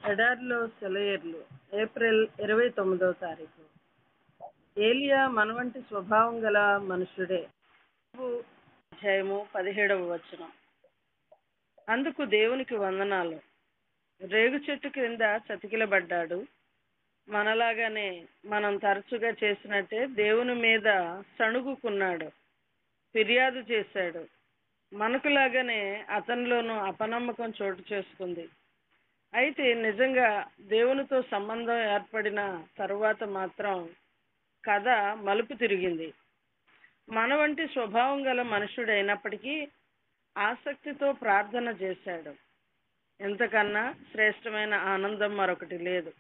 ఎడారిలో సెలయేర్లు ఏప్రిల్ 29వ తారీఖు. ఏలియా మనవంటి స్వభావం గల మనుష్యుడే. అధ్యాయము 17వ వచనం. అందుకు దేవునికి వందనాలు. రేగు చెట్టు క్రింద చతికిలబడ్డాడు. మనలాగానే మనం తరచుగా చేసినట్టే దేవుని మీద సణుగుకున్నాడు, ఫిర్యాదు చేశాడు. మనకులాగానే అతనిలోనూ అపనమ్మకం చోటు చేసుకుంది. అయితే నిజంగా దేవునితో సంబంధం ఏర్పడిన తరువాత మాత్రం కథ మలుపు తిరిగింది. మన వంటి స్వభావం గల మనుషుడైనప్పటికీ ఆసక్తితో ప్రార్థన చేశాడు. ఎంతకన్నా శ్రేష్టమైన ఆనందం మరొకటి లేదు.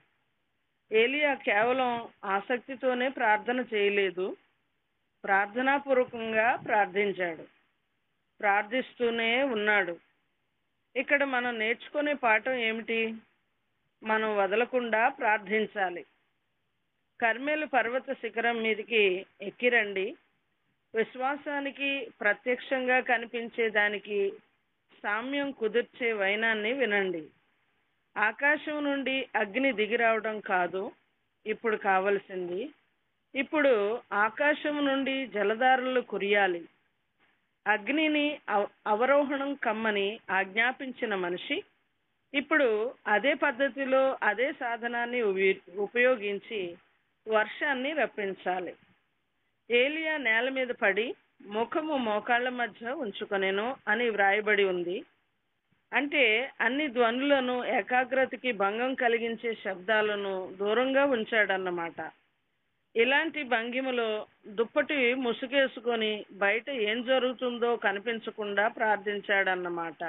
ఏలియా కేవలం ఆసక్తితోనే ప్రార్థన చేయలేదు, ప్రార్థనాపూర్వకంగా ప్రార్థించాడు, ప్రార్థిస్తూనే ఉన్నాడు. ఇక్కడ మనం నేర్చుకునే పాఠం ఏమిటి? మనం వదలకుండా ప్రార్థించాలి. కర్మేలు పర్వత శిఖరం మీదకి ఎక్కిరండి. విశ్వాసానికి ప్రత్యక్షంగా కనిపించే దానికి సామ్యం కుదిర్చే వైనాన్ని వినండి. ఆకాశం నుండి అగ్ని దిగిరావడం కాదు ఇప్పుడు కావలసింది. ఇప్పుడు ఆకాశం నుండి జలధారలు కురియాలి. అగ్నిని అవరోహణం కమ్మని ఆజ్ఞాపించిన మనిషి ఇప్పుడు అదే పద్ధతిలో అదే సాధనాన్ని ఉపయోగించి వర్షాన్ని రప్పించాలి. ఏలియా నేల మీద పడి ముఖము మోకాళ్ల మధ్య ఉంచుకొనెను అని వ్రాయబడి ఉంది. అంటే అన్ని ధ్వనులను, ఏకాగ్రతకి భంగం కలిగించే శబ్దాలను దూరంగా ఉంచాడన్నమాట. ఇలాంటి భంగిమలో దుప్పటి ముసుగేసుకొని బయట ఏం జరుగుతుందో కనిపించకుండా ప్రార్థించాడన్నమాట.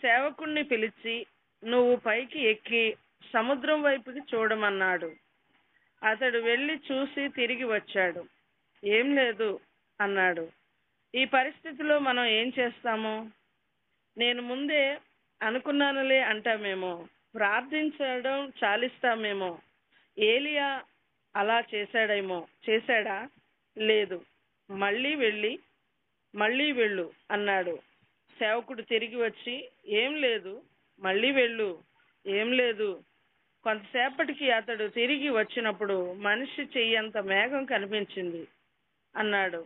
సేవకుణ్ణి పిలిచి, నువ్వు పైకి ఎక్కి సముద్రం వైపుకి చూడమన్నాడు. అతడు వెళ్ళి చూసి తిరిగి వచ్చాడు. ఏం లేదు అన్నాడు. ఈ పరిస్థితిలో మనం ఏం చేస్తాము? నేను ముందే అనుకున్నానులే అంటామేమో, ప్రార్థించడం చాలిస్తామేమో. ఏలియా అలా చేశాడా? లేదు. మళ్ళీ వెళ్ళు అన్నాడు. సేవకుడు తిరిగి వచ్చి, ఏం లేదు, మళ్ళీ వెళ్ళు, ఏం లేదు. కొంతసేపటికి అతడు తిరిగి వచ్చినప్పుడు మనిషి చెయ్యంత మేఘం కనిపించింది అన్నాడు.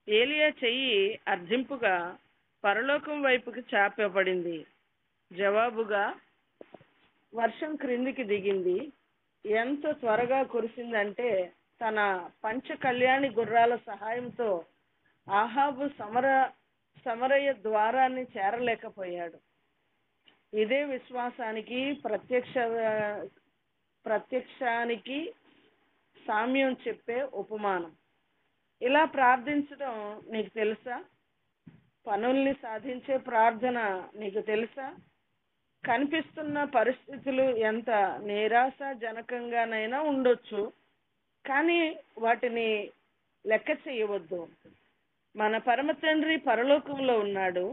ఏలియా చెయ్యి అర్ధింపుగా పరలోకం వైపుకి చాపబడింది. జవాబుగా వర్షం క్రిందికి దిగింది. ఎంత త్వరగా కురిసిందంటే తన పంచ కళ్యాణి గుర్రాల సహాయంతో ఆహాబు సమరయ ద్వారాన్ని చేరలేకపోయాడు. ఇదే విశ్వాసానికి ప్రత్యక్షానికి సామ్యం చెప్పే ఉపమానం. ఇలా ప్రార్థించడం నీకు తెలుసా? పనుల్ని సాధించే ప్రార్థన నీకు తెలుసా? కనిపిస్తున్న పరిస్థితులు ఎంత నిరాశాజనకంగానైనా ఉండొచ్చు, కానీ వాటిని లెక్క చేయవద్దు. మన పరమ తండ్రి పరలోకంలో ఉన్నాడు.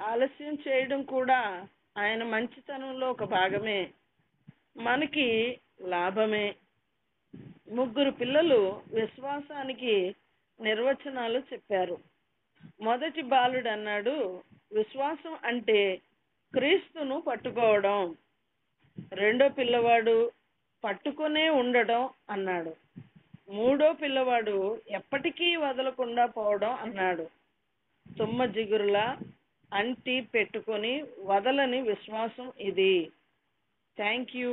ఆలస్యం చేయడం కూడా ఆయన మంచితనంలో ఒక భాగమే, మనకి లాభమే. 3 పిల్లలు విశ్వాసానికి నిర్వచనాలు చెప్పారు. మొదటి బాలుడు అన్నాడు, విశ్వాసం అంటే క్రీస్తును పట్టుకోవడం. రెండో పిల్లవాడు పట్టుకునే ఉండడం అన్నాడు. మూడో పిల్లవాడు ఎప్పటికీ వదలకుండా పోవడం అన్నాడు. తుమ్మ జిగురులా అంటి పెట్టుకొని వదలని విశ్వాసం ఇది. Thank you.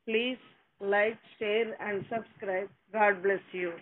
Please like, share and subscribe. God bless you.